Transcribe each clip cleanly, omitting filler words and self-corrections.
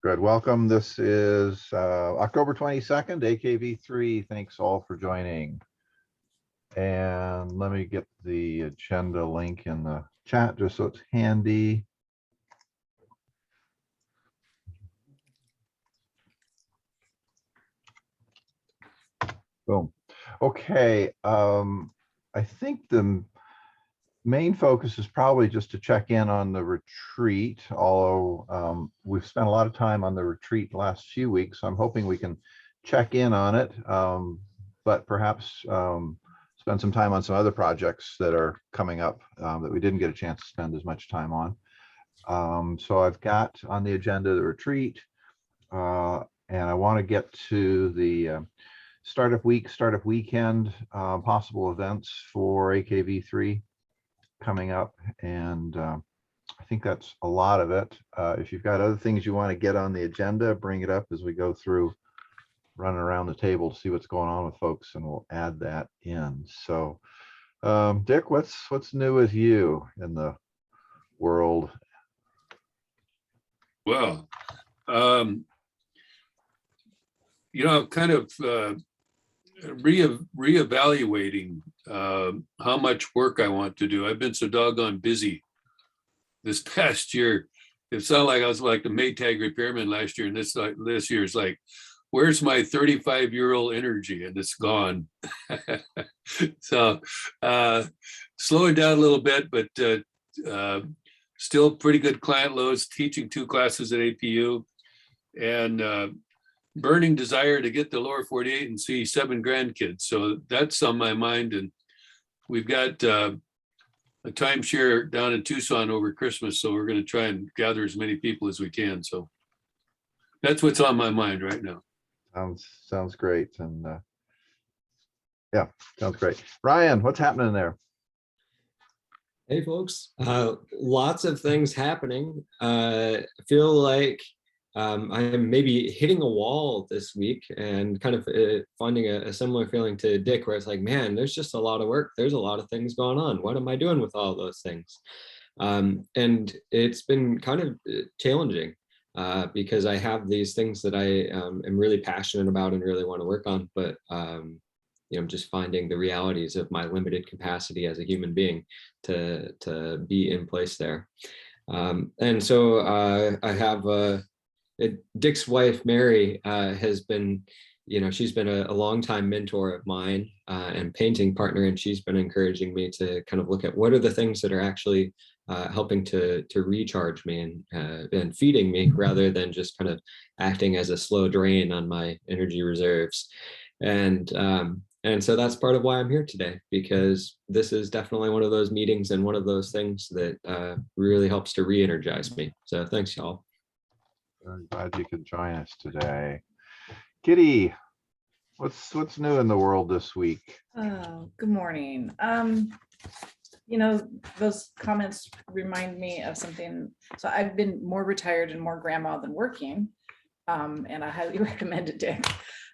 Good. Welcome. This is October 22nd, AKV3. Thanks all for joining. And let me get the agenda link in the chat just so it's handy. Boom. Okay. I think the main focus is probably just to check in on the retreat, although we've spent a lot of time on the retreat the last few weeks. So I'm hoping we can check in on it, but perhaps spend some time on some other projects that are coming up that we didn't get a chance to spend as much time on. So I've got on the agenda the retreat, and I want to get to the startup week, startup weekend, possible events for AKV3 coming up, and I think that's a lot of it. If you've got other things you want to get on the agenda, bring it up as we go through, running around the table to see what's going on with folks, and we'll add that in. So Dick, what's new with you in the world? Well, kind of reevaluating how much work I want to do. I've been so doggone busy this past year. It sounded like I was like the Maytag repairman last year, and this year is like, where's my 35-year-old energy? And it's gone. So slowing down a little bit, but still pretty good client loads, teaching 2 classes at APU, and burning desire to get to lower 48 and see 7 grandkids. So that's on my mind. And we've got a timeshare down in Tucson over Christmas. So we're going to try and gather as many people as we can. So that's what's on my mind right now. Sounds great. And yeah, sounds great. Ryan, what's happening there? Hey folks, lots of things happening. I feel like I'm maybe hitting a wall this week, and kind of finding a similar feeling to Dick, where it's like, man, there's just a lot of work. There's a lot of things going on. What am I doing with all those things? And it's been kind of challenging because I have these things that I am really passionate about and really want to work on, but just finding the realities of my limited capacity as a human being to be in place there. And so I have Dick's wife, Mary, has been, she's been a longtime mentor of mine and painting partner, and she's been encouraging me to kind of look at what are the things that are actually helping to recharge me and feeding me, rather than just kind of acting as a slow drain on my energy reserves. And so that's part of why I'm here today, because this is definitely one of those meetings and one of those things that really helps to re-energize me. So thanks, y'all. Very glad you could join us today. Kitty, what's new in the world this week? Oh, good morning. Those comments remind me of something. So I've been more retired and more grandma than working, and I highly recommend it, Dick.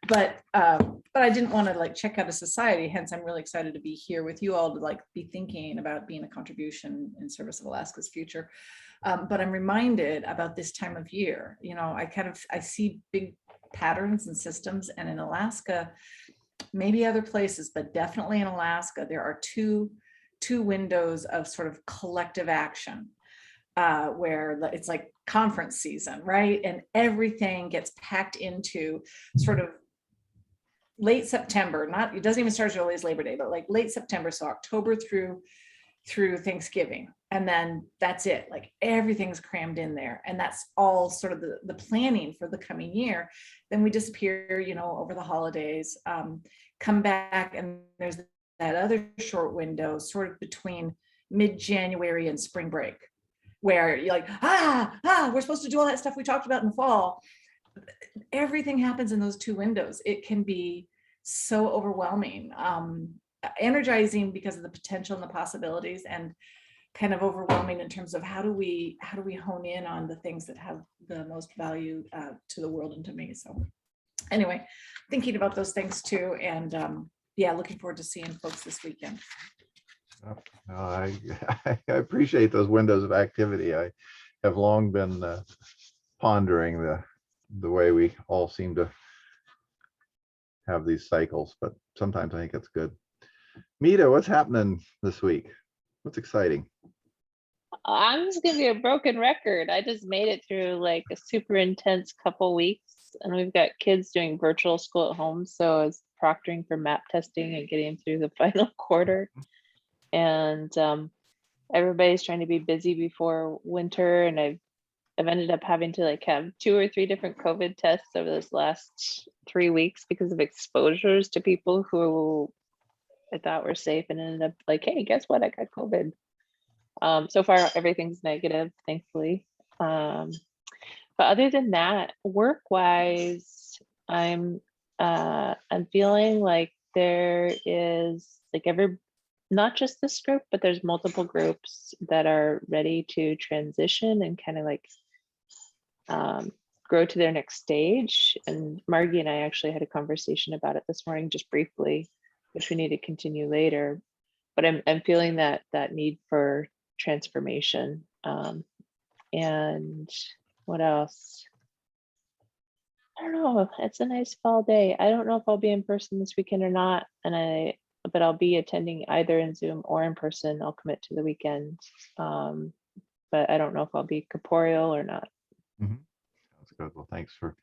But I didn't want to check out of society. Hence, I'm really excited to be here with you all to be thinking about being a contribution in service of Alaska's future. But I'm reminded about this time of year. I see big patterns and systems, and in Alaska, maybe other places, but definitely in Alaska, there are two windows of sort of collective action where it's like conference season, right? And everything gets packed into sort of late September. It doesn't even start as early as Labor Day, but like late September, so October through Thanksgiving. And then that's it, like everything's crammed in there. And that's all sort of the planning for the coming year. Then we disappear, over the holidays, come back, and there's that other short window sort of between mid-January and spring break, where you're like, we're supposed to do all that stuff we talked about in the fall. Everything happens in those 2 windows. It can be so overwhelming, energizing because of the potential and the possibilities, and kind of overwhelming in terms of how do we hone in on the things that have the most value to the world and to me. So anyway, thinking about those things too, and looking forward to seeing folks this weekend. I appreciate those windows of activity. I have long been pondering the the way we all seem to have these cycles, but sometimes I think it's good. Mita, what's happening this week? What's exciting? I'm just gonna be a broken record. I just made it through like a super intense couple weeks, and we've got kids doing virtual school at home. So I was proctoring for map testing and getting through the final quarter. And everybody's trying to be busy before winter, and I've ended up having to like have 2 or 3 different COVID tests over this last 3 weeks because of exposures to people who I thought were safe, and ended up like, hey, guess what? I got COVID. So far, everything's negative, thankfully. But other than that, work-wise, I'm feeling like there is like not just this group, but there's multiple groups that are ready to transition and kind of like grow to their next stage. And Margie and I actually had a conversation about it this morning, just briefly, which we need to continue later. But I'm feeling that need for transformation. And what else? I don't know. It's a nice fall day. I don't know if I'll be in person this weekend or not, but I'll be attending either in Zoom or in person. I'll commit to the weekend, but I don't know if I'll be corporeal or not. That's good. Well, thanks for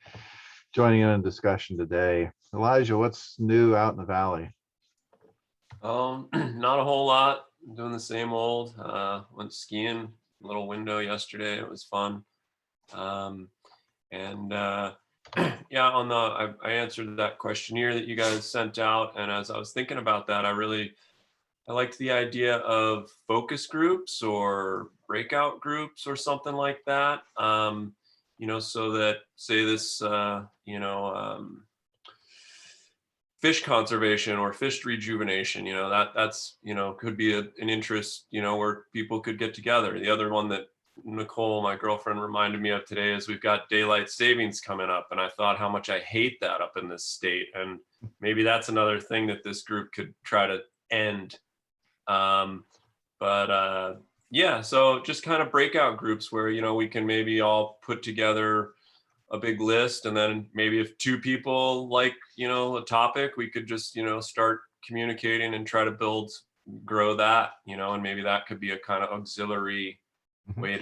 joining in on discussion today. Elijah, what's new out in the valley? Not a whole lot. Doing the same old. Went skiing, a little window yesterday. It was fun. Yeah, I answered that questionnaire that you guys sent out, and as I was thinking about that, I liked the idea of focus groups or breakout groups or something like that. So that say this, fish conservation or fish rejuvenation, that's could be an interest, where people could get together. The other one that Nicole, my girlfriend, reminded me of today is we've got daylight savings coming up, and I thought how much I hate that up in this state, and maybe that's another thing that this group could try to end. Yeah, so just kind of breakout groups where we can maybe all put together a big list, and then maybe if 2 people like a topic, we could just start communicating and try to grow that, and maybe that could be a kind of auxiliary way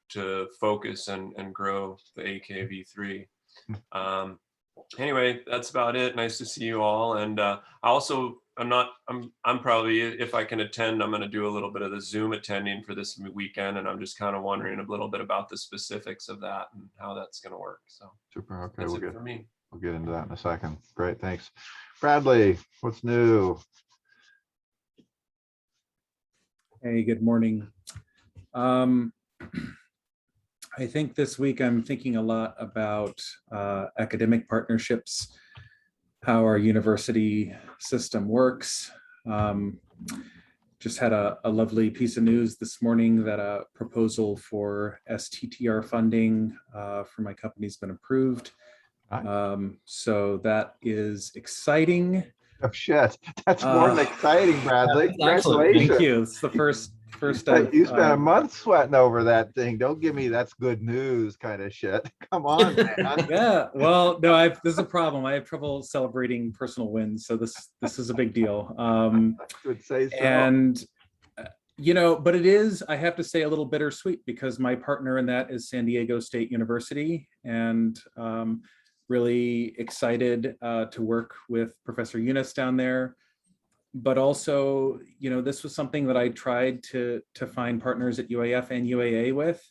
to focus and grow the AKV3. Anyway, that's about it. Nice to see you all. And I'm probably, if I can attend, I'm going to do a little bit of the Zoom attending for this weekend, and I'm just kind of wondering a little bit about the specifics of that and how that's going to work. So Super. Okay, that's it for me. We'll get into that in a second. Great, thanks. Bradley, what's new? Hey, good morning. I think this week I'm thinking a lot about academic partnerships, how our university system works. Just had a lovely piece of news this morning that a proposal for STTR funding for my company's been approved. So that is exciting. Oh shit, that's more than exciting, Bradley. Congratulations. Thank you. It's the first You spent a month sweating over that thing. Don't give me that's good news kind of shit. Come on, man. Yeah, well, no, this is a problem. I have trouble celebrating personal wins, so this is a big deal. I would say so. And but it is, I have to say, a little bittersweet because my partner in that is San Diego State University, and really excited to work with Professor Eunice down there. But also, this was something that I tried to find partners at UAF and UAA with.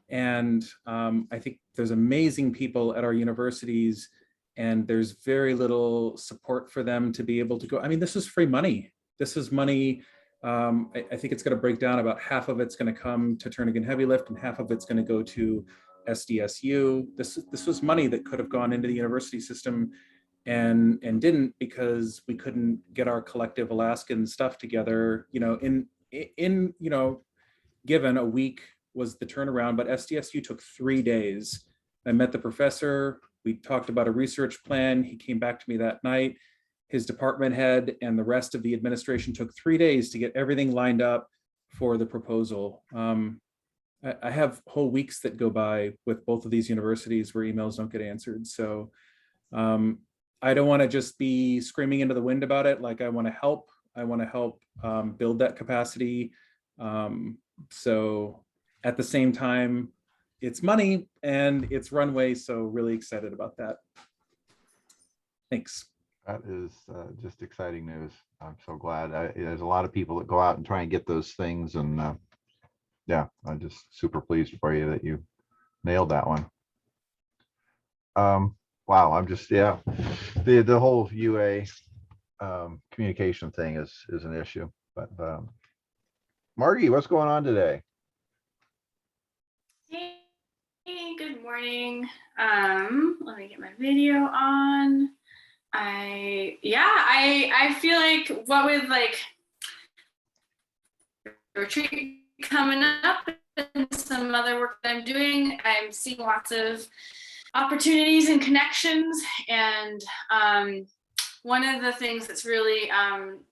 And I think there's amazing people at our universities, and there's very little support for them to be able to go. I mean, this is free money. This is money. I think it's going to break down. About half of it's going to come to Turnagain Heavy Lift, and half of it's going to go to SDSU. This was money that could have gone into the university system and didn't, because we couldn't get our collective Alaskan stuff together. Given a week was the turnaround, but SDSU took 3 days. I met the professor. We talked about a research plan. He came back to me that night. His department head and the rest of the administration took 3 days to get everything lined up for the proposal. I have whole weeks that go by with both of these universities where emails don't get answered. So I don't want to just be screaming into the wind about it. Like I want to help. I want to help build that capacity. So at the same time, it's money and it's runway. So really excited about that. Thanks. That is just exciting news. I'm so glad. There's a lot of people that go out and try and get those things, and yeah, I'm just super pleased for you that you nailed that one. Wow, I'm just, yeah, the whole UA communication thing is an issue. But Margie, what's going on today? Hey, good morning. Let me get my video on. I feel like what with like retreat coming up and some other work that I'm doing, I'm seeing lots of opportunities and connections. And one of the things that's really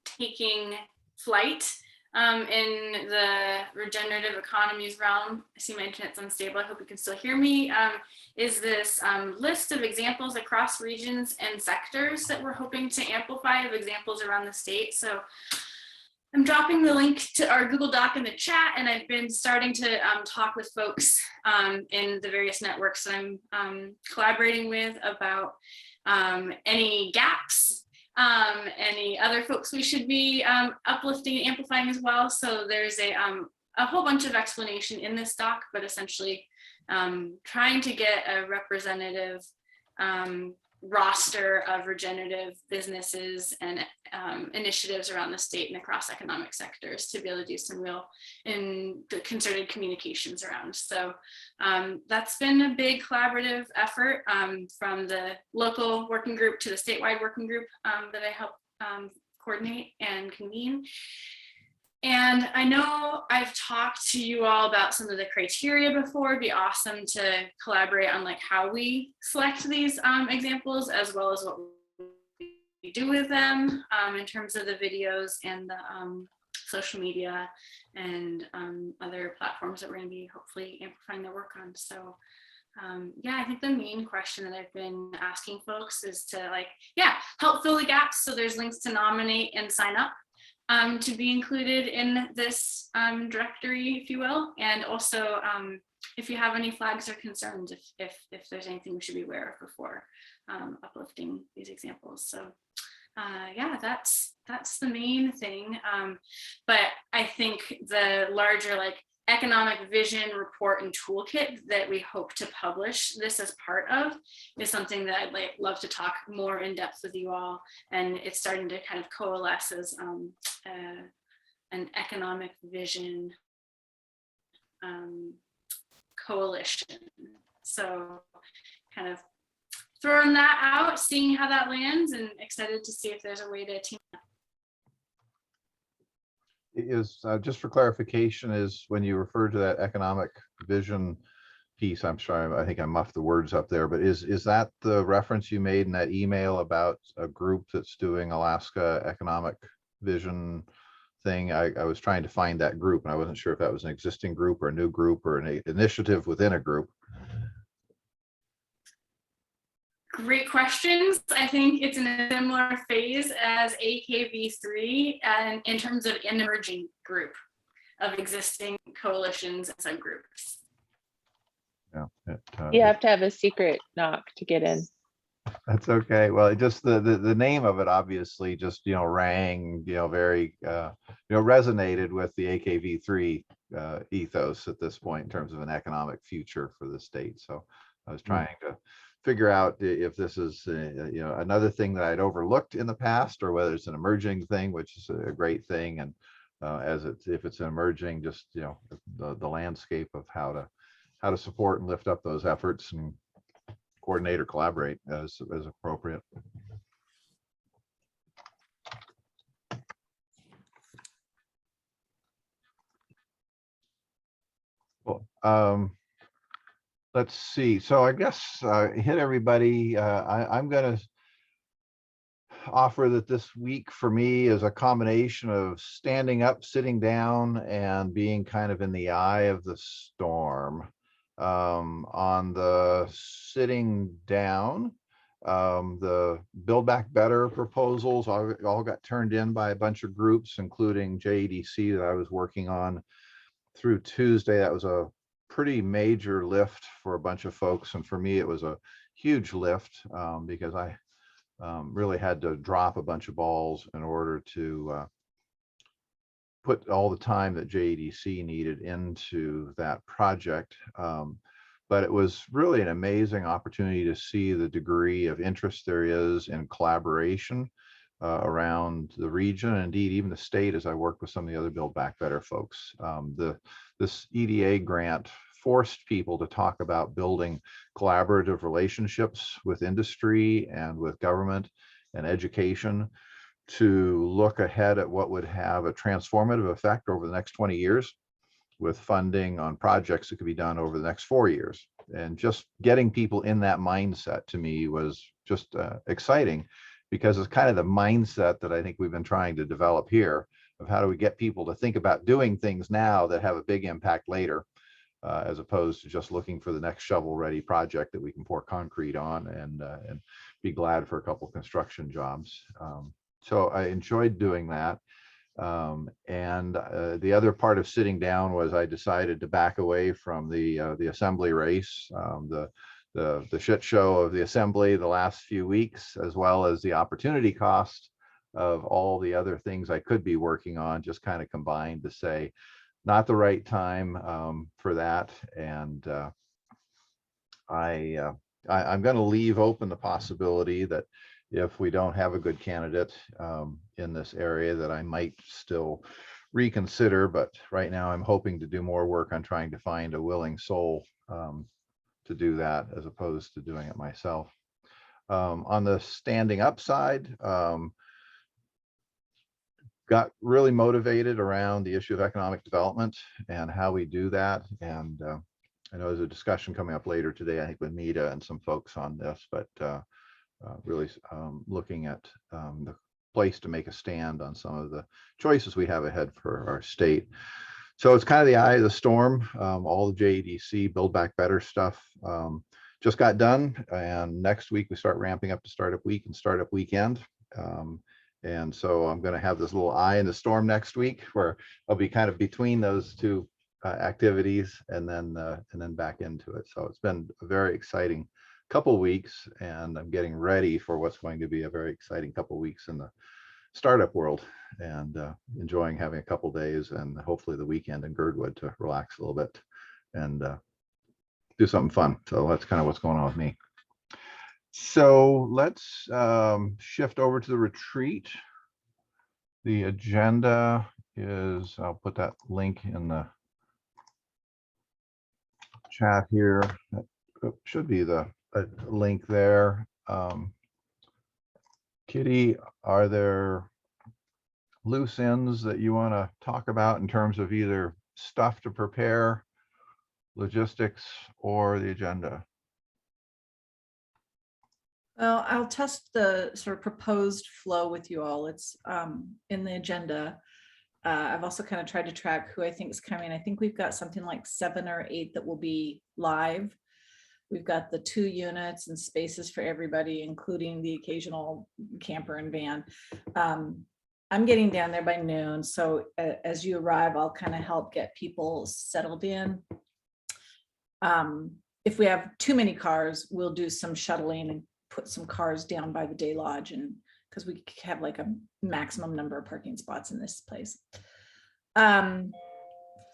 taking flight in the regenerative economies realm, I see my internet's unstable, I hope you can still hear me, is this list of examples across regions and sectors that we're hoping to amplify, of examples around the state. So I'm dropping the link to our Google Doc in the chat, and I've been starting to talk with folks in the various networks that I'm collaborating with about any gaps, any other folks we should be uplifting and amplifying as well. So there's a whole bunch of explanation in this doc, but essentially trying to get a representative roster of regenerative businesses and initiatives around the state and across economic sectors to be able to do some real concerted communications around. So that's been a big collaborative effort from the local working group to the statewide working group that I help coordinate and convene. And I know I've talked to you all about some of the criteria before. It'd be awesome to collaborate on like how we select these examples, as well as what we do with them in terms of the videos and the social media and other platforms that we're going to be hopefully amplifying their work on. So yeah, I think the main question that I've been asking folks is to like, yeah, help fill the gaps. So there's links to nominate and sign up to be included in this directory, if you will. And also, if you have any flags or concerns, if there's anything we should be aware of before uplifting these examples. So yeah, that's the main thing. But I think the larger like economic vision report and toolkit that we hope to publish this as part of is something that I'd love to talk more in depth with you all. And it's starting to kind of coalesce as an economic vision coalition. So kind of throwing that out, seeing how that lands, and excited to see if there's a way to team up. Is just for clarification, is when you refer to that economic vision piece, I'm sorry, I think I muffed the words up there, but is that the reference you made in that email about a group that's doing Alaska economic vision thing? I was trying to find that group and I wasn't sure if that was an existing group or a new group or an initiative within a group. Great questions. I think it's in a similar phase as AKV3 and in terms of an emerging group of existing coalitions and subgroups. Yeah, You have to have a secret knock to get in. that's okay. Well, it just the name of it obviously just rang very resonated with the AKV3 ethos at this point in terms of an economic future for the state. So I was trying to figure out if this is another thing that I'd overlooked in the past, or whether it's an emerging thing, which is a great thing. And if it's an emerging, just the landscape of how to support and lift up those efforts and coordinate or collaborate as appropriate. Well, let's see. So I guess hit everybody. I'm gonna offer that this week for me is a combination of standing up, sitting down, and being kind of in the eye of the storm. On the sitting down, the Build Back Better proposals all got turned in by a bunch of groups, including JEDC that I was working on through Tuesday. That was a pretty major lift for a bunch of folks, and for me it was a huge lift because I really had to drop a bunch of balls in order to put all the time that JEDC needed into that project. But it was really an amazing opportunity to see the degree of interest there is in collaboration around the region, and indeed even the state, as I work with some of the other Build Back Better folks. This EDA grant forced people to talk about building collaborative relationships with industry and with government and education to look ahead at what would have a transformative effect over the next 20 years with funding on projects that could be done over the next 4 years. And just getting people in that mindset to me was just exciting, because it's kind of the mindset that I think we've been trying to develop here of how do we get people to think about doing things now that have a big impact later, as opposed to just looking for the next shovel-ready project that we can pour concrete on and be glad for a couple construction jobs. So I enjoyed doing that. And the other part of sitting down was I decided to back away from the assembly race, the shit show of the assembly the last few weeks, as well as the opportunity cost of all the other things I could be working on, just kind of combined to say, not the right time for that. And I'm going to leave open the possibility that if we don't have a good candidate in this area, that I might still reconsider. But right now I'm hoping to do more work on trying to find a willing soul to do that, as opposed to doing it myself. On the standing up side, got really motivated around the issue of economic development and how we do that. And I know there's a discussion coming up later today, I think with Mita and some folks on this, but really looking at the place to make a stand on some of the choices we have ahead for our state. So it's kind of the eye of the storm. All the JEDC Build Back Better stuff just got done, and next week we start ramping up to Startup Week and Startup Weekend. And so I'm going to have this little eye in the storm next week, where I'll be kind of between those two activities and then back into it. So it's been a very exciting couple weeks, and I'm getting ready for what's going to be a very exciting couple weeks in the startup world, and enjoying having a couple days and hopefully the weekend in Girdwood to relax a little bit and do something fun. So that's kind of what's going on with me. So let's shift over to the retreat. The agenda is, I'll put that link in the chat here. That should be the link there. Kitty, are there loose ends that you want to talk about in terms of either stuff to prepare, logistics, or the agenda? Well, I'll test the sort of proposed flow with you all. It's in the agenda. I've also kind of tried to track who I think is coming. I think we've got something like 7 or 8 that will be live. We've got the 2 units and spaces for everybody, including the occasional camper and van. I'm getting down there by noon. So as you arrive, I'll kind of help get people settled in. If we have too many cars, we'll do some shuttling and put some cars down by the day lodge, and because we have like a maximum number of parking spots in this place.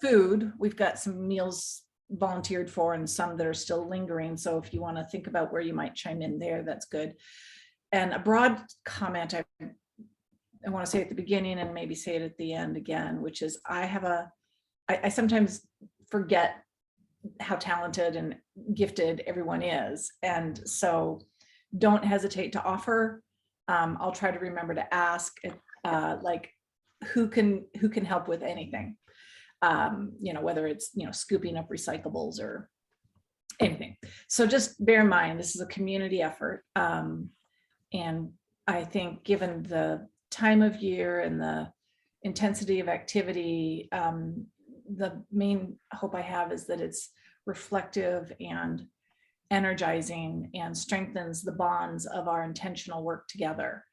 Food, we've got some meals volunteered for and some that are still lingering. So if you want to think about where you might chime in there, that's good. And a broad comment I want to say at the beginning and maybe say it at the end again, which is I sometimes forget how talented and gifted everyone is. And so don't hesitate to offer. I'll try to remember to ask like who can help with anything. Whether it's, scooping up recyclables or anything. So just bear in mind, this is a community effort. And I think given the time of year and the intensity of activity, the main hope I have is that it's reflective and energizing and strengthens the bonds of our intentional work together.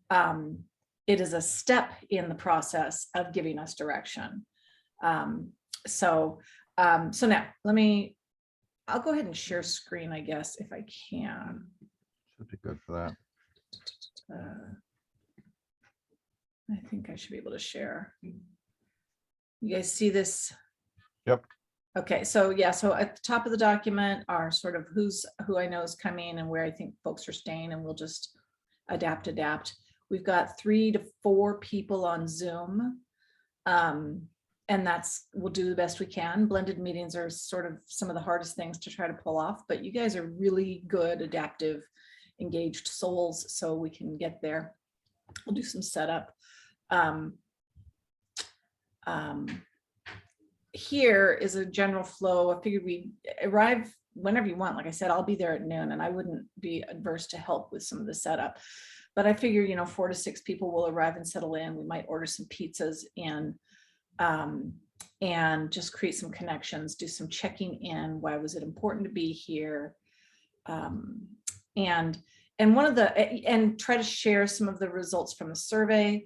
It is a step in the process of giving us direction. So now I'll go ahead and share screen, I guess, if I can. Should be good for that. I think I should be able to share. You guys see this? Yep. Okay, so yeah, so at the top of the document are sort of who I know is coming and where I think folks are staying, and we'll just adapt. We've got 3 to 4 people on Zoom. And we'll do the best we can. Blended meetings are sort of some of the hardest things to try to pull off, but you guys are really good, adaptive, engaged souls, so we can get there. We'll do some setup. Here is a general flow. I figured we arrive whenever you want. Like I said, I'll be there at noon, and I wouldn't be adverse to help with some of the setup. But I figure, 4 to 6 people will arrive and settle in. We might order some pizzas and just create some connections, do some checking in. Why was it important to be here? And try to share some of the results from the survey.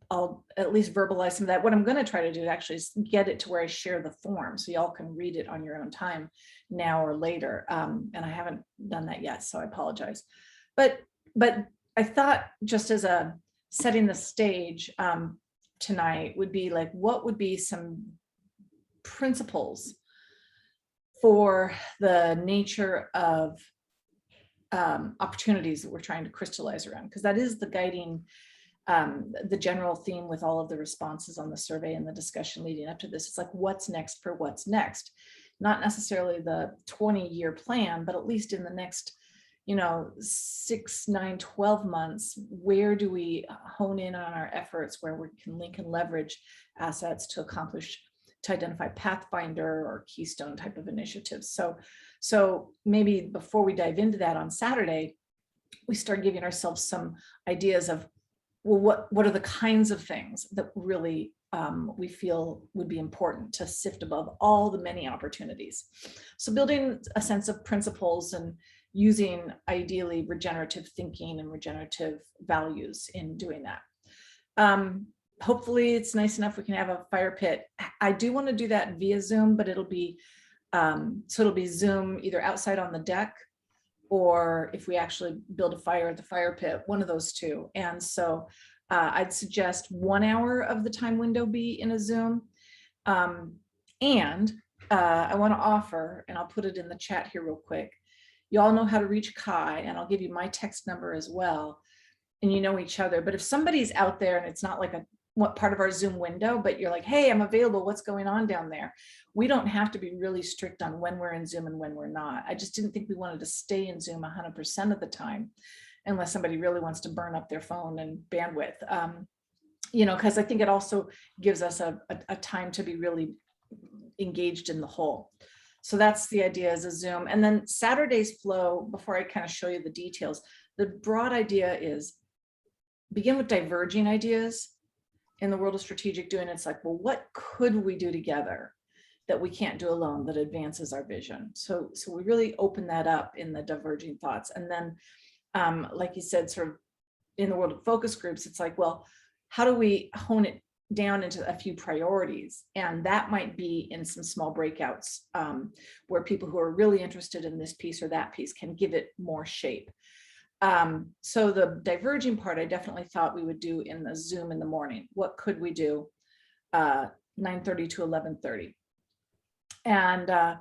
I'll at least verbalize some of that. What I'm going to try to do actually is get it to where I share the form so y'all can read it on your own time now or later. And I haven't done that yet, so I apologize. But I thought, just as a setting the stage tonight, would be like, what would be some principles for the nature of opportunities that we're trying to crystallize around? Because that is the guiding, the general theme with all of the responses on the survey and the discussion leading up to this. It's like, what's next for what's next? Not necessarily the 20-year plan, but at least in the next 6, 9, 12 months, where do we hone in on our efforts, where we can link and leverage assets to identify Pathfinder or Keystone type of initiatives. So maybe before we dive into that on Saturday, we start giving ourselves some ideas of, well, what are the kinds of things that really we feel would be important to sift above all the many opportunities. So building a sense of principles and using ideally regenerative thinking and regenerative values in doing that. Hopefully it's nice enough we can have a fire pit. I do want to do that via Zoom, but it'll be Zoom either outside on the deck, or if we actually build a fire at the fire pit, one of those two. And so I'd suggest 1 hour of the time window be in a Zoom. And I want to offer, and I'll put it in the chat here real quick. You all know how to reach Kai, and I'll give you my text number as well. And you know each other. But if somebody's out there and it's not like what part of our Zoom window, but you're like, hey, I'm available, what's going on down there? We don't have to be really strict on when we're in Zoom and when we're not. I just didn't think we wanted to stay in Zoom 100% of the time, unless somebody really wants to burn up their phone and bandwidth. Because I think it also gives us a time to be really engaged in the whole. So that's the idea, as a Zoom. And then Saturday's flow, before I kind of show you the details, the broad idea is begin with diverging ideas in the world of strategic doing. It's like, well, what could we do together that we can't do alone that advances our vision? So we really open that up in the diverging thoughts. And then, like you said, sort of in the world of focus groups, it's like, well, how do we hone it down into a few priorities? And that might be in some small breakouts where people who are really interested in this piece or that piece can give it more shape. So the diverging part, I definitely thought we would do in the Zoom in the morning. What could we do 9:30 to 11:30? And then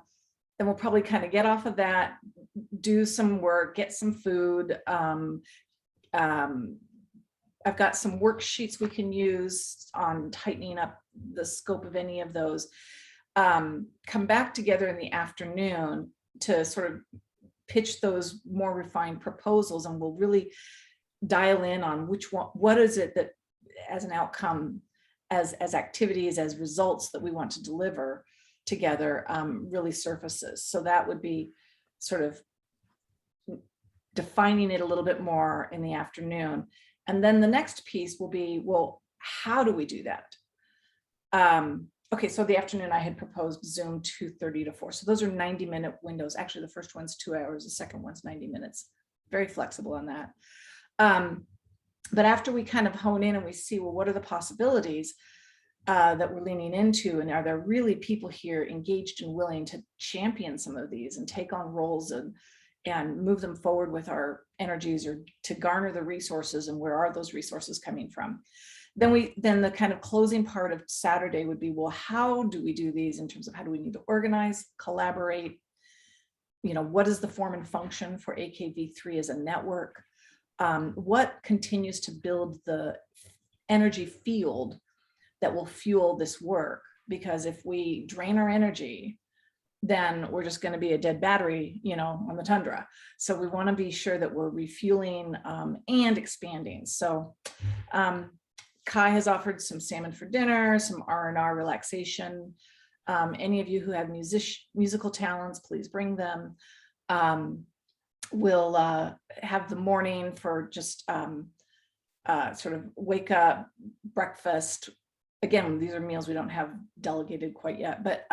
we'll probably kind of get off of that, do some work, get some food. I've got some worksheets we can use on tightening up the scope of any of those. Come back together in the afternoon to sort of pitch those more refined proposals, and we'll really dial in on which one, what is it that as an outcome, as activities, as results that we want to deliver together really surfaces. So that would be sort of defining it a little bit more in the afternoon. And then the next piece will be, well, how do we do that? Okay, so the afternoon I had proposed Zoom 2:30 to 4. So those are 90-minute windows. Actually, the first one's 2 hours, the second one's 90 minutes. Very flexible on that. But after we kind of hone in and we see, well, what are the possibilities that we're leaning into? And are there really people here engaged and willing to champion some of these and take on roles and move them forward with our energies, or to garner the resources, and where are those resources coming from? Then the kind of closing part of Saturday would be, well, how do we do these in terms of how do we need to organize, collaborate? You know, what is the form and function for AKV3 as a network? What continues to build the energy field that will fuel this work? Because if we drain our energy, then we're just going to be a dead battery, you know, on the tundra. So we want to be sure that we're refueling and expanding. So Kai has offered some salmon for dinner, some R&R relaxation. Any of you who have musical talents, please bring them. We'll have the morning for just sort of wake up, breakfast. Again, these are meals we don't have delegated quite yet, but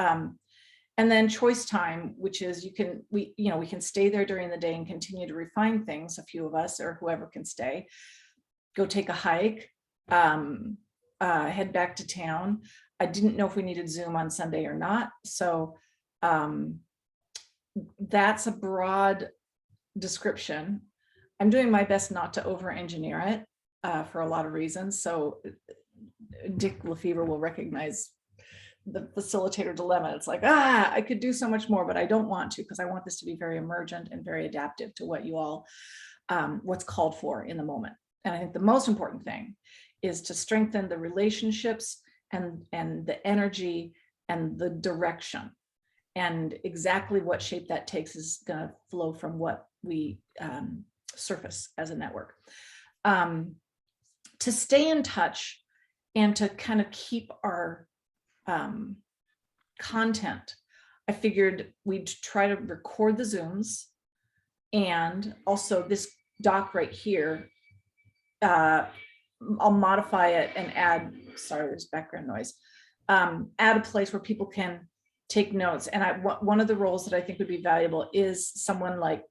and then choice time, which is we can stay there during the day and continue to refine things. A few of us, or whoever can stay, go take a hike, head back to town. I didn't know if we needed Zoom on Sunday or not, so that's a broad description. I'm doing my best not to over-engineer it for a lot of reasons. So Dick Lefevre will recognize the facilitator dilemma. It's like, I could do so much more, but I don't want to, because I want this to be very emergent and very adaptive to what you all, what's called for in the moment. And I think the most important thing is to strengthen the relationships and the energy and the direction. And exactly what shape that takes is going to flow from what we surface as a network. To stay in touch and to kind of keep our content, I figured we'd try to record the Zooms, and also this doc right here, I'll modify it and add, sorry, there's background noise, add a place where people can take notes. And one of the roles that I think would be valuable is someone like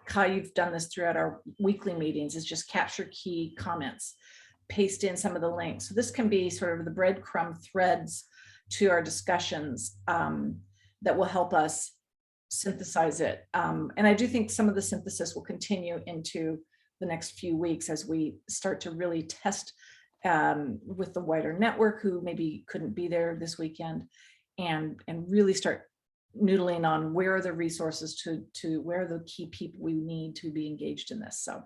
Kai, you've done this throughout our weekly meetings, is just capture key comments, paste in some of the links. So this can be sort of the breadcrumb threads to our discussions that will help us synthesize it. And I do think some of the synthesis will continue into the next few weeks as we start to really test with the wider network who maybe couldn't be there this weekend, and really start noodling on where are the resources to where are the key people we need to be engaged in this. So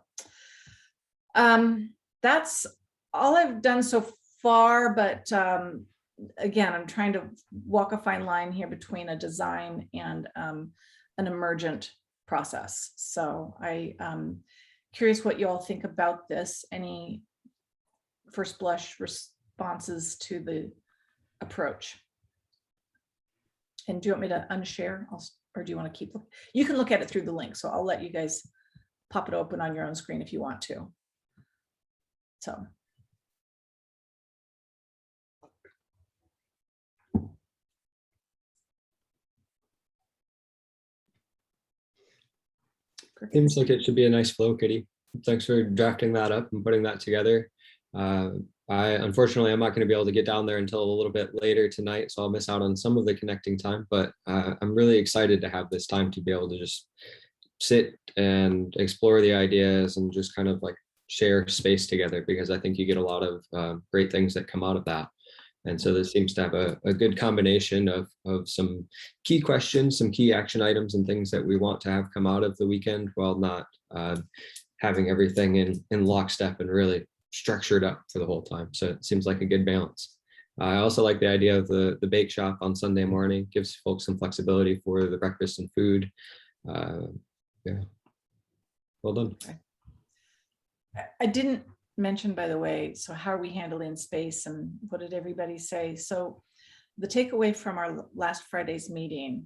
that's all I've done so far, but again, I'm trying to walk a fine line here between a design and an emergent process. So I'm curious what you all think about this. Any first blush responses to the approach? And do you want me to unshare, or do you want to keep looking? You can look at it through the link, so I'll let you guys pop it open on your own screen if you want to. So. Seems like it should be a nice flow, Kitty. Thanks for drafting that up and putting that together. Unfortunately, I'm not going to be able to get down there until a little bit later tonight, so I'll miss out on some of the connecting time, but I'm really excited to have this time to be able to just sit and explore the ideas and just kind of like share space together, because I think you get a lot of great things that come out of that. And so this seems to have a good combination of some key questions, some key action items, and things that we want to have come out of the weekend, while not having everything in lockstep and really structured up for the whole time. So it seems like a good balance. I also like the idea of the bake shop on Sunday morning. Gives folks some flexibility for the breakfast and food. Yeah, well done. I didn't mention, by the way, so how are we handling space and what did everybody say? So the takeaway from our last Friday's meeting,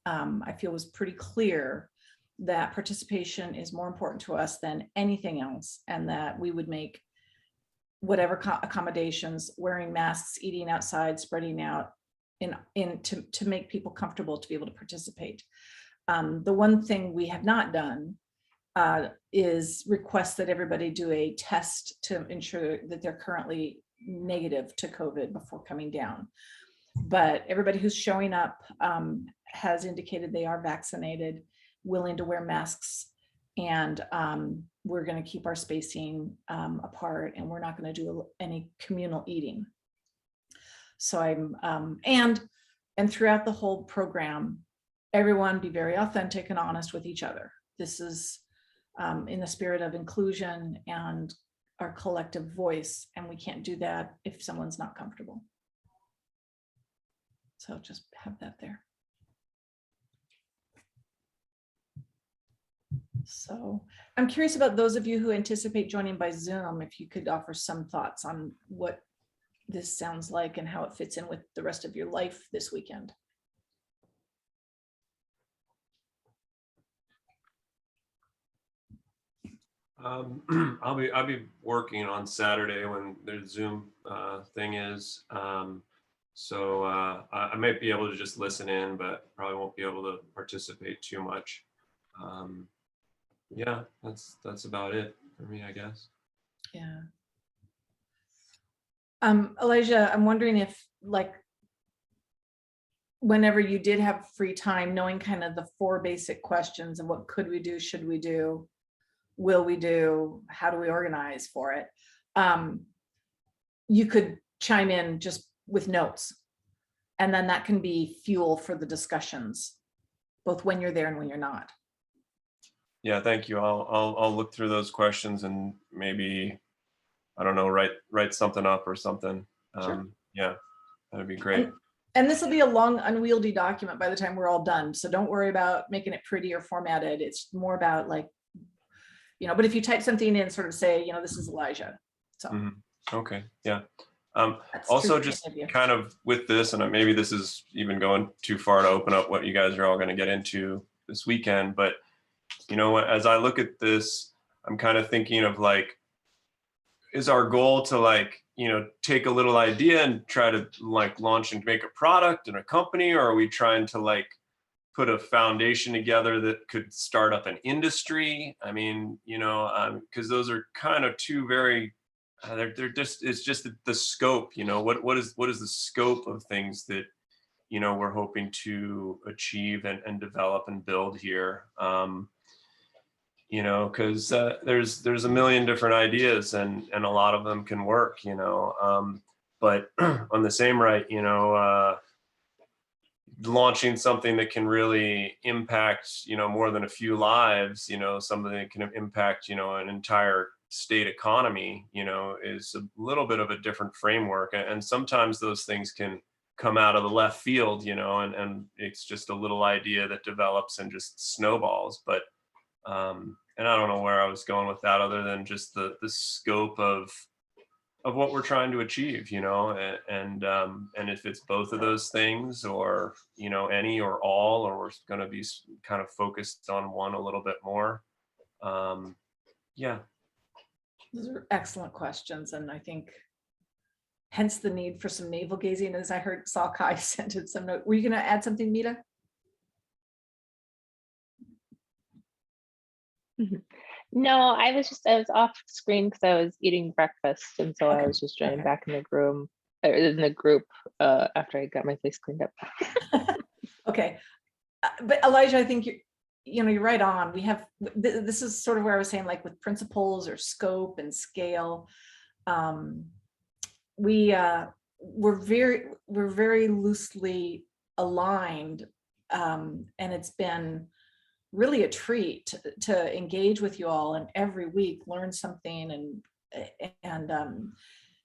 I feel was pretty clear that participation is more important to us than anything else, and that we would make whatever accommodations, wearing masks, eating outside, spreading out, to make people comfortable to be able to participate. The one thing we have not done is request that everybody do a test to ensure that they're currently negative to COVID before coming down. But everybody who's showing up has indicated they are vaccinated, willing to wear masks, and we're going to keep our spacing apart, and we're not going to do any communal eating. So and throughout the whole program, everyone be very authentic and honest with each other. This is in the spirit of inclusion and our collective voice, and we can't do that if someone's not comfortable. So just have that there. So I'm curious about those of you who anticipate joining by Zoom, if you could offer some thoughts on what this sounds like and how it fits in with the rest of your life this weekend. I'll be working on Saturday when the Zoom thing is. So I might be able to just listen in, but probably won't be able to participate too much. Yeah, that's about it for me, I guess. Yeah. Elijah, I'm wondering if, like, whenever you did have free time, knowing kind of the 4 basic questions of what could we do, should we do, will we do, how do we organize for it, you could chime in just with notes, and then that can be fuel for the discussions, both when you're there and when you're not. Yeah, thank you. I'll look through those questions and maybe, I don't know, write something up or something. Sure. Yeah, that'd be great. And this will be a long, unwieldy document by the time we're all done. So don't worry about making it pretty or formatted. It's more about, like, you know, but if you type something in, sort of say, you know, this is Elijah. So Okay, yeah. that's Also, true just of you. kind of with this, and maybe this is even going too far to open up what you guys are all going to get into this weekend, but you know, as I look at this, I'm kind of thinking of, like, is our goal to, like, you know, take a little idea and try to, like, launch and make a product and a company, or are we trying to, like, put a foundation together that could start up an industry? I mean, you know, because those are kind of two very, they're just, it's just the scope, you know, what is the scope of things that, you know, we're hoping to achieve and develop and build here. You know, because there's a million different ideas, and a lot of them can work, you know, but on the same right, you know, launching something that can really impact, you know, more than a few lives, you know, something that can impact, you know, an entire state economy, you know, is a little bit of a different framework. And sometimes those things can come out of the left field, you know, and it's just a little idea that develops and just snowballs. But and I don't know where I was going with that, other than just the scope of what we're trying to achieve, you know, and if it's both of those things, or, you know, any or all, or we're going to be kind of focused on one a little bit more. Yeah. Those are excellent questions, and I think hence the need for some navel gazing, as I saw Kai sent in some note. Were you going to add something, Mita? No, I was off screen because I was eating breakfast, and so Okay. I was just joining Okay. back in the room, or in the group, after I got my face cleaned up. Okay, but Elijah, I think you're right on. We have this is sort of where I was saying, like, with principles or scope and scale, we're very loosely aligned, and it's been really a treat to engage with you all, and every week learn something and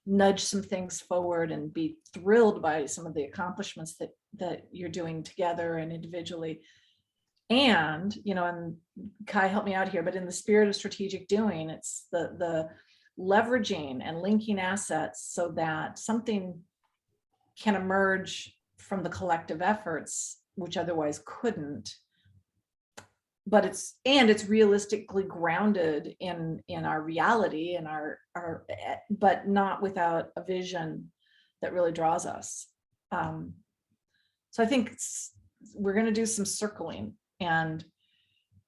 nudge some things forward, and be thrilled by some of the accomplishments that you're doing together and individually. And, you know, and Kai helped me out here, but in the spirit of strategic doing, it's the leveraging and linking assets so that something can emerge from the collective efforts, which otherwise couldn't, it's realistically grounded in our reality and but not without a vision that really draws us. So I think we're going to do some circling and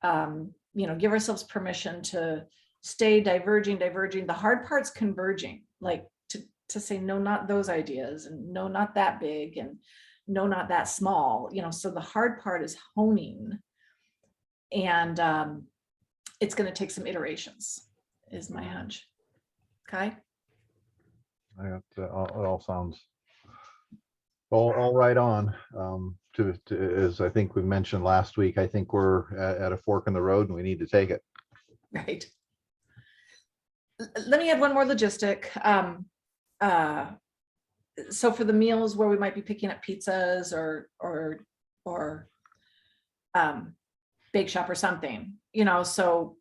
give ourselves permission to stay diverging. The hard part's converging, like to say no, not those ideas, and no, not that big, and no, not that small. So the hard part is honing, and it's going to take some iterations, is my hunch. Okay. It all sounds all right on. As I think we mentioned last week, I think we're at a fork in the road and we need to take it. Right. Let me add one more logistic. So for the meals where we might be picking up pizzas or bake shop or something, so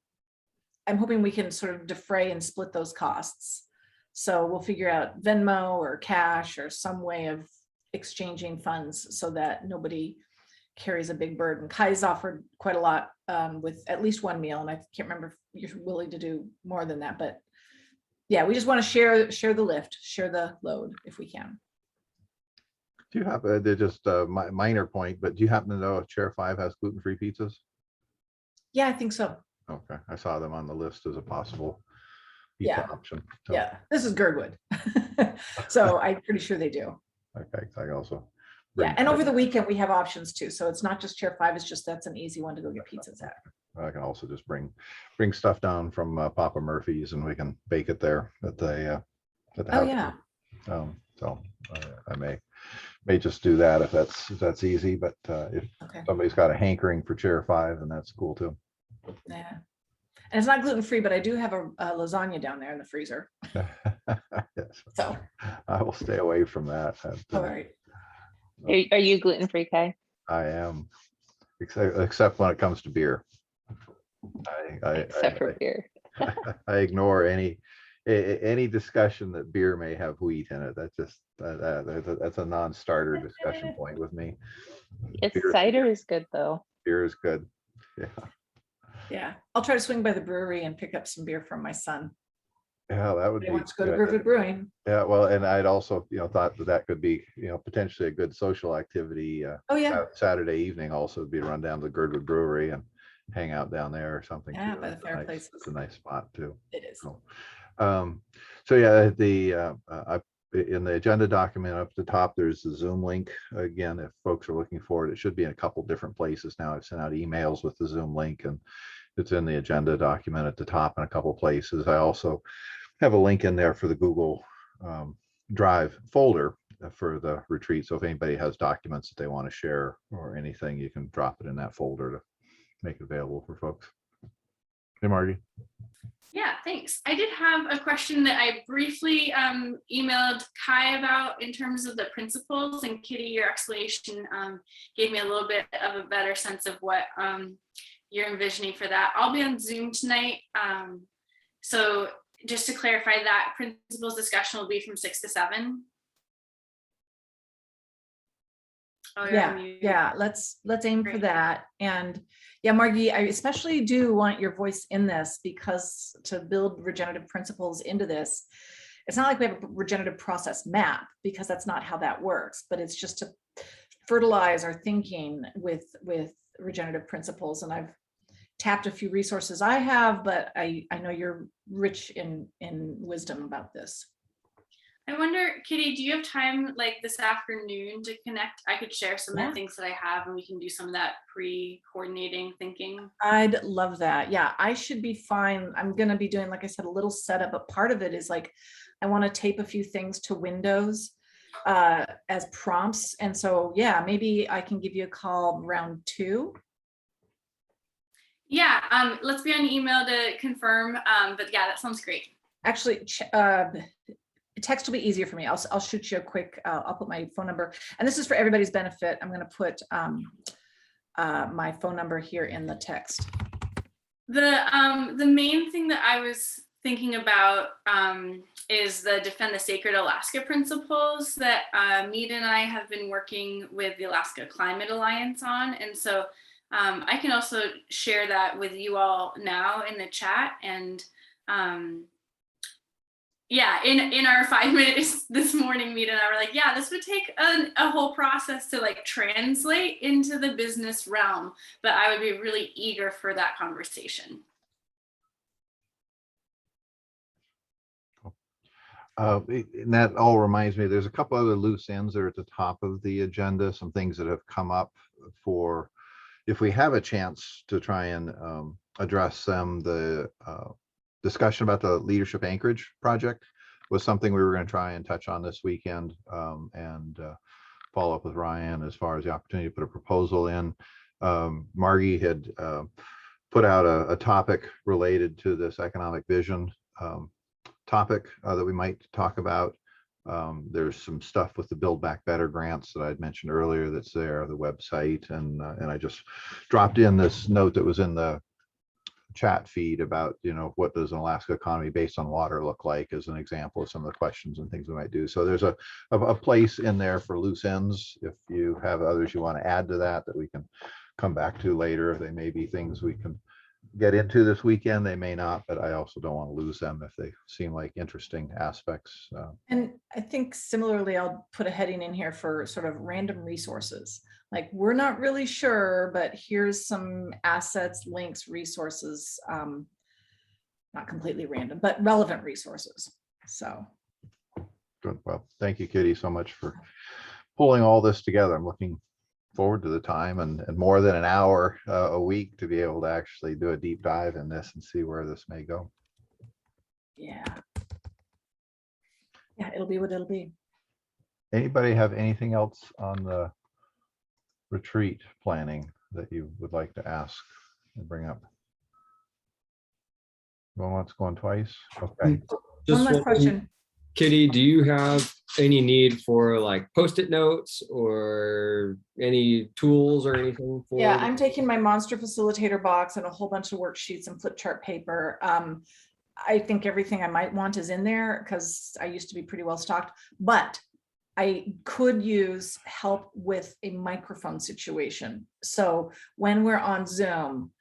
I'm hoping we can sort of defray and split those costs. So we'll figure out Venmo or cash or some way of exchanging funds so that nobody carries a big burden. Kai's offered quite a lot with at least one meal, and I can't remember if you're willing to do more than that, but yeah, we just want to share the lift, share the load if we can. Do you have they're just a minor point, but do you happen to know if Chair 5 has gluten-free pizzas? Yeah, I think so. Okay, I saw them on the list as a possible Yeah. pizza option. So, Yeah, this is Girdwood. So I'm pretty sure they do. okay, I also. Yeah, and over the weekend we have options too. So it's not just Chair 5, it's just that's an easy one to go get pizzas at. I can also just bring stuff down from Papa Murphy's and we can bake it there at the Oh house. yeah. So I may just do that if that's easy, but if Okay. somebody's got a hankering for Chair 5, then that's cool too. Yeah. And it's not gluten-free, but I do have a lasagna down there in the freezer. Yes. So. I will stay away from that. All right. Are you gluten-free, Kai? I am, except when it comes to beer. Except for beer. I ignore any discussion that beer may have wheat in it. That's a non-starter discussion point with me. Cider is good though. Beer is good. Yeah. Yeah, I'll try to swing by the brewery and pick up some beer from my son. Yeah, that would He be wants to go to good. Girdwood Brewing. Yeah, well, and I'd also, thought that could be, potentially a good social activity. Oh yeah. Saturday evening also would be run down to the Girdwood Brewery and hang out down there or something. Yeah, too. by the It's a fireplace. It's a nice spot too. It is. So yeah, in the agenda document up at the top, there's the Zoom link. Again, if folks are looking for it, it should be in a couple different places now. I've sent out emails with the Zoom link and it's in the agenda document at the top in a couple places. I also have a link in there for the Google Drive folder for the retreat. So if anybody has documents that they want to share or anything, you can drop it in that folder to make it available for folks. Hey, Margie. Yeah, thanks. I did have a question that I briefly emailed Kai about in terms of the principles, and Kitty, your explanation gave me a little bit of a better sense of what you're envisioning for that. I'll be on Zoom tonight. So just to clarify, that principles discussion will be from 6 to 7. Oh, yeah, let's aim for that. And yeah, Margie, I especially do want your voice in this, because to build regenerative principles into this, it's not like we have a regenerative process map, because that's not how that works, but it's just to fertilize our thinking with regenerative principles. And I've tapped a few resources I have, but I know you're rich in wisdom about this. I wonder, Kitty, do you have time like this afternoon to connect? I could share some of the things that I have and we can do some of that pre-coordinating thinking. I'd love that. Yeah, I should be fine. I'm going to be doing, like I said, a little setup, but part of it is like, I want to tape a few things to Windows as prompts. And so, yeah, maybe I can give you a call round 2. Yeah, let's be on email to confirm. But yeah, that sounds great. Actually, text will be easier for me. I'll shoot you a quick, I'll put my phone number, and this is for everybody's benefit. I'm going to put my phone number here in the text. The main thing that I was thinking about is the Defend the Sacred Alaska principles that Mead and I have been working with the Alaska Climate Alliance on. And so I can also share that with you all now in the chat. And yeah, in our 5 minutes this morning meeting, I were like, yeah, this would take a whole process to like translate into the business realm, but I would be really eager for that conversation. And that all reminds me, there's a couple other loose ends that are at the top of the agenda, some things that have come up for, if we have a chance to try and address them. The discussion about the Leadership Anchorage project was something we were going to try and touch on this weekend, and follow up with Ryan as far as the opportunity to put a proposal in. Margie had put out a topic related to this economic vision topic that we might talk about. There's some stuff with the Build Back Better grants that I'd mentioned earlier that's there, the website, and I just dropped in this note that was in the chat feed about, what does an Alaska economy based on water look like, as an example of some of the questions and things we might do. So there's a place in there for loose ends. If you have others you want to add to that we can come back to later, they may be things we can get into this weekend, they may not, but I also don't want to lose them if they seem like interesting aspects. And I think similarly, I'll put a heading in here for sort of random resources. Like, we're not really sure, but here's some assets, links, resources, not completely random, but relevant resources. So. Good. Well, thank you, Kitty, so much for pulling all this together. I'm looking forward to the time and more than an hour a week to be able to actually do a deep dive in this and see where this may go. Yeah, it'll be what it'll be. Anybody have anything else on the retreat planning that you would like to ask and bring up? Going once, going twice. Okay. One last question. Kitty, do you have any need for like Post-it notes or any tools or anything? For Yeah, I'm taking my monster facilitator box and a whole bunch of worksheets and flip chart paper. I think everything I might want is in there because I used to be pretty well stocked, but I could use help with a microphone situation. So when we're on Zoom,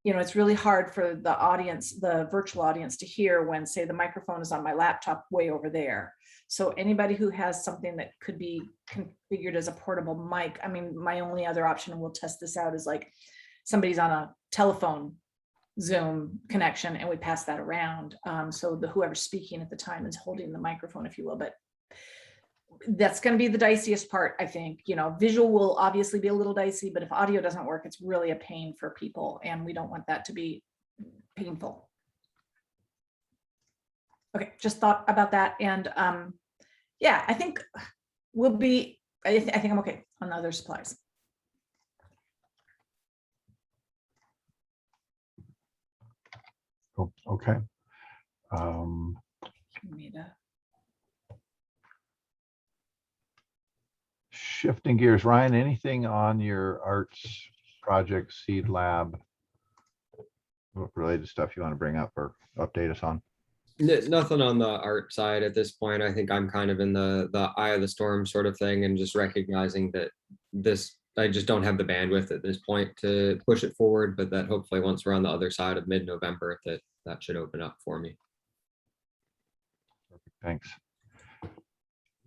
it's really hard for the audience, the virtual audience, to hear when, say, the microphone is on my laptop way over there. So anybody who has something that could be configured as a portable mic, I mean, my only other option, and we'll test this out, is like somebody's on a telephone Zoom connection and we pass that around. So whoever's speaking at the time is holding the microphone, if you will, but that's going to be the diciest part, I think. Visual will obviously be a little dicey, but if audio doesn't work, it's really a pain for people, and we don't want that to be painful. Okay, just thought about that, and yeah, I think we'll be. I think I'm okay on the other supplies. Cool. Okay. Shifting gears, Ryan, anything on your arts project seed lab related stuff you want to bring up or update us on? Nothing on the art side at this point. I think I'm kind of in the eye of the storm sort of thing, and just recognizing that I just don't have the bandwidth at this point to push it forward, but that hopefully once we're on the other side of mid-November, that should open up for me. Thanks.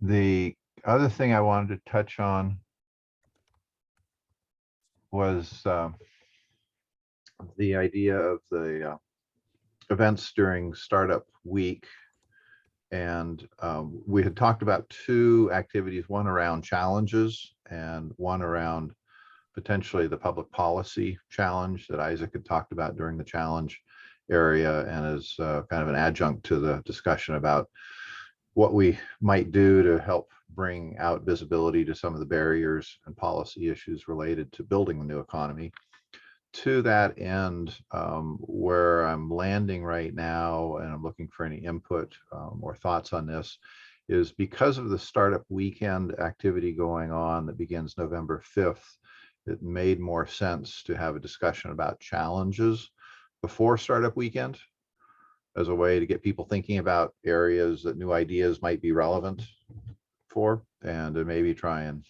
The other thing I wanted to touch on was the idea of the events during startup week. And we had talked about two activities, one around challenges and one around potentially the public policy challenge that Isaac had talked about during the challenge area, and as kind of an adjunct to the discussion about what we might do to help bring out visibility to some of the barriers and policy issues related to building the new economy. To that end, where I'm landing right now, and I'm looking for any input or thoughts on this, is because of the startup weekend activity going on that begins November 5th, it made more sense to have a discussion about challenges before startup weekend, as a way to get people thinking about areas that new ideas might be relevant for, and to maybe try and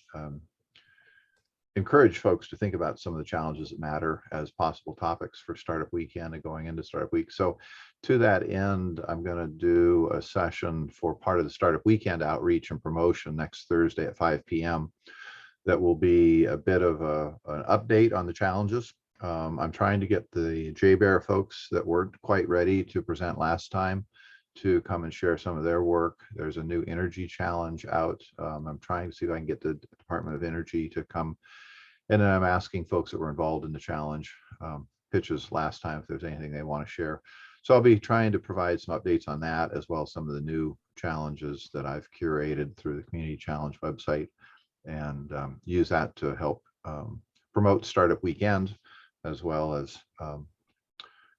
encourage folks to think about some of the challenges that matter as possible topics for Startup Weekend and going into Startup Week. So to that end, I'm going to do a session for part of the Startup Weekend outreach and promotion next Thursday at 5 p.m. That will be a bit of an update on the challenges. I'm trying to get the JBear folks that weren't quite ready to present last time to come and share some of their work. There's a new energy challenge out. I'm trying to see if I can get the Department of Energy to come. And then I'm asking folks that were involved in the challenge pitches last time if there's anything they want to share. So I'll be trying to provide some updates on that, as well as some of the new challenges that I've curated through the Community Challenge website, and use that to help promote Startup Weekend, as well as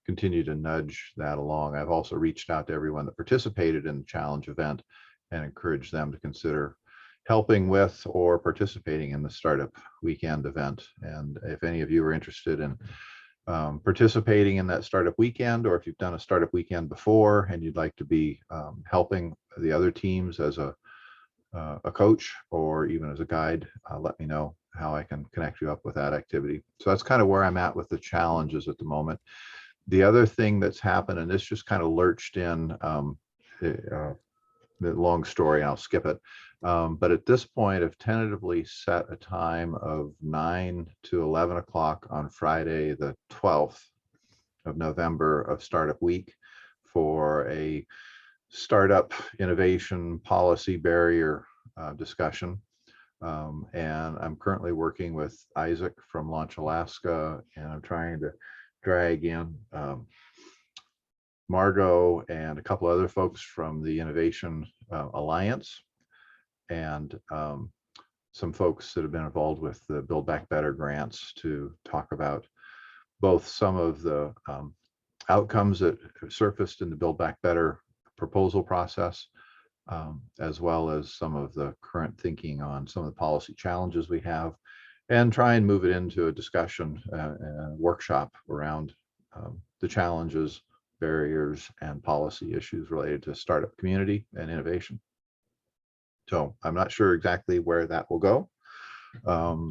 continue to nudge that along. I've also reached out to everyone that participated in the challenge event and encouraged them to consider helping with or participating in the Startup Weekend event. And if any of you are interested in participating in that Startup Weekend, or if you've done a Startup Weekend before and you'd like to be helping the other teams as a coach or even as a guide, let me know how I can connect you up with that activity. So that's kind of where I'm at with the challenges at the moment. The other thing that's happened, and this just kind of lurched in, the long story, I'll skip it. But at this point, I've tentatively set a time of 9 to 11 o'clock on Friday, the 12th of November of Startup Week, for a startup innovation policy barrier discussion. And I'm currently working with Isaac from Launch Alaska, and I'm trying to drag in Margot and a couple other folks from the Innovation Alliance, and some folks that have been involved with the Build Back Better grants to talk about both some of the outcomes that surfaced in the Build Back Better proposal process, as well as some of the current thinking on some of the policy challenges we have, and try and move it into a discussion and workshop around the challenges, barriers, and policy issues related to startup community and innovation. So I'm not sure exactly where that will go.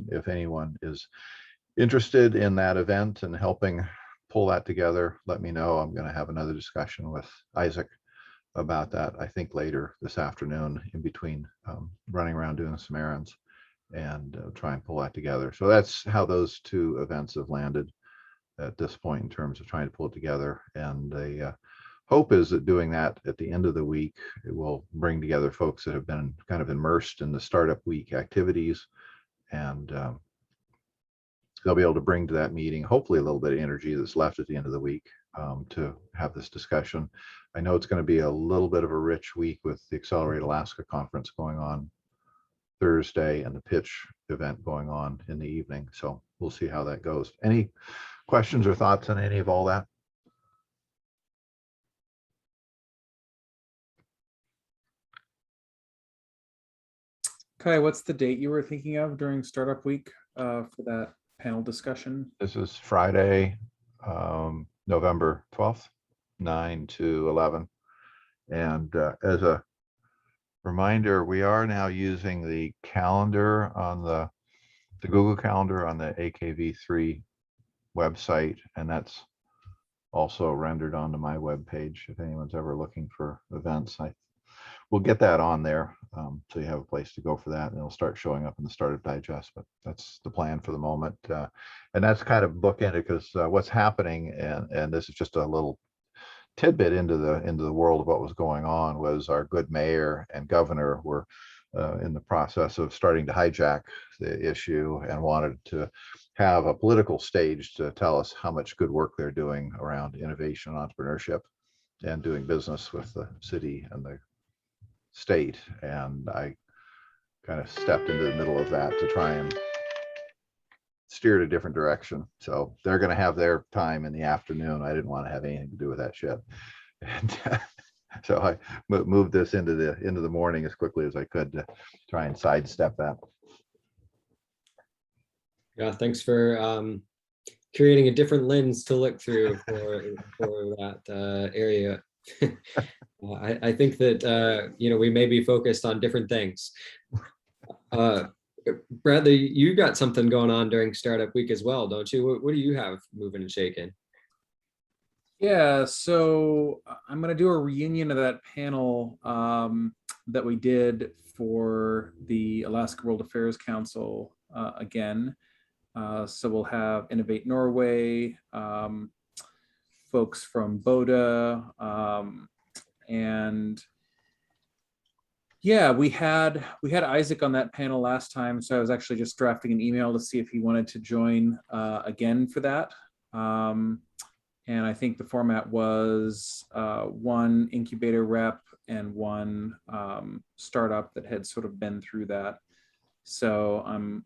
If anyone is interested in that event and helping pull that together, let me know. I'm going to have another discussion with Isaac about that, I think later this afternoon, in between running around doing some errands, and try and pull that together. So that's how those two events have landed at this point in terms of trying to pull it together. And the hope is that doing that at the end of the week, it will bring together folks that have been kind of immersed in the Startup Week activities, and they'll be able to bring to that meeting hopefully a little bit of energy that's left at the end of the week to have this discussion. I know it's going to be a little bit of a rich week with the Accelerate Alaska conference going on Thursday and the pitch event going on in the evening. So we'll see how that goes. Any questions or thoughts on any of all that? Kai, what's the date you were thinking of during Startup Week for that panel discussion? This is Friday, November 12th, 9 to 11. And as a reminder, we are now using the calendar on the Google Calendar on the AKV3 website, and that's also rendered onto my webpage if anyone's ever looking for events. We'll get that on there, so you have a place to go for that, and it'll start showing up in the Startup Digest. But that's the plan for the moment, and that's kind of bookended because what's happening, and this is just a little tidbit into the world of what was going on, was our good mayor and governor were in the process of starting to hijack the issue and wanted to have a political stage to tell us how much good work they're doing around innovation and entrepreneurship and doing business with the city and the state. And I kind of stepped into the middle of that to try and steer it a different direction. So they're going to have their time in the afternoon. I didn't want to have anything to do with that shit. And so I moved this into the morning as quickly as I could to try and sidestep that. Yeah, thanks for creating a different lens to look through for that area. I think that we may be focused on different things. Bradley, you got something going on during Startup Week as well, don't you? What do you have moving and shaking? Yeah, so I'm going to do a reunion of that panel that we did for the Alaska World Affairs Council again. So we'll have Innovate Norway, folks from Boda, and yeah, we had Isaac on that panel last time. So I was actually just drafting an email to see if he wanted to join again for that. And I think the format was one incubator rep and one startup that had sort of been through that. So I'm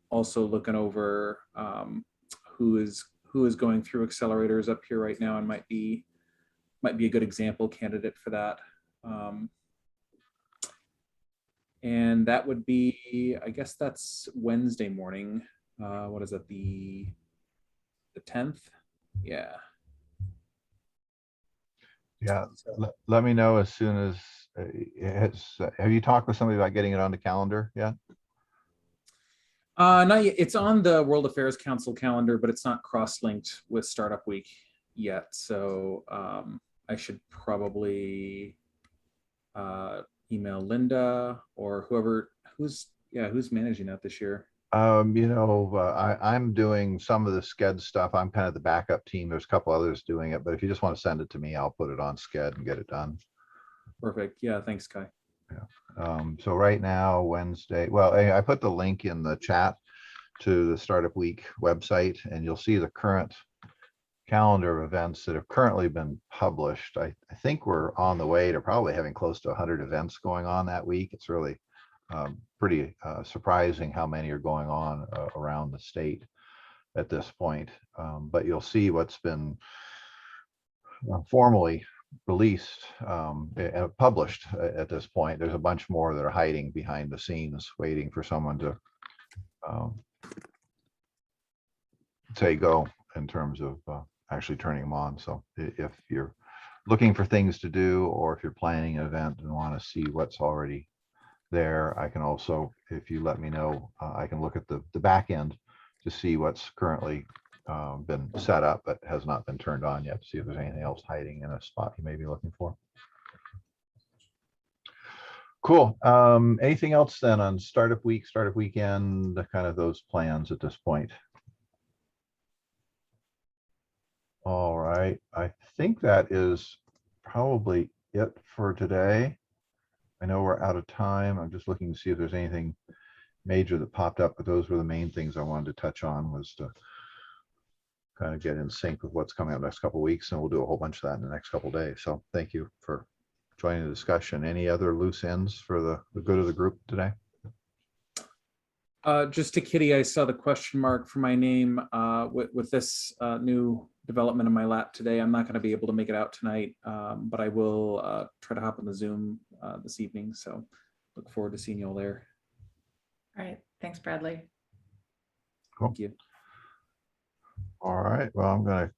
also looking over who is going through accelerators up here right now and might be a good example candidate for that. And that would be, I guess that's Wednesday morning. What is it, the 10th? Yeah. Yeah, let me know as soon as have you talked with somebody about getting it on the calendar yet? Not yet. It's on the World Affairs Council calendar, but it's not cross-linked with Startup Week yet. So I should probably email Linda or who's managing that this year. I'm doing some of the SCED stuff. I'm kind of the backup team. There's a couple others doing it, but if you just want to send it to me, I'll put it on SCED and get it done. Perfect. Yeah, thanks, Kai. So right now, Wednesday, well, I put the link in the chat to the Startup Week website, and you'll see the current calendar of events that have currently been published. I think we're on the way to probably having close to 100 events going on that week. It's really pretty surprising how many are going on around the state at this point. But you'll see what's been formally released, published at this point. There's a bunch more that are hiding behind the scenes, waiting for someone to say go in terms of actually turning them on. So if you're looking for things to do, or if you're planning an event and want to see what's already there, I can also, if you let me know, I can look at the back end to see what's currently been set up but has not been turned on yet, to see if there's anything else hiding in a spot you may be looking for. Cool. Anything else then on Startup Week, Startup Weekend, kind of those plans at this point? All right, I think that is probably it for today. I know we're out of time. I'm just looking to see if there's anything major that popped up, but those were the main things I wanted to touch on, was to kind of get in sync with what's coming up next couple of weeks, and we'll do a whole bunch of that in the next couple of days. So thank you for joining the discussion. Any other loose ends for the good of the group today? Just to Kitty, I saw the question mark for my name with this new development in my lap today. I'm not going to be able to make it out tonight, but I will try to hop on the Zoom this evening. So look forward to seeing you all there. All right. Thanks, Bradley. Cool. Thank you. All right. Well, I'm going to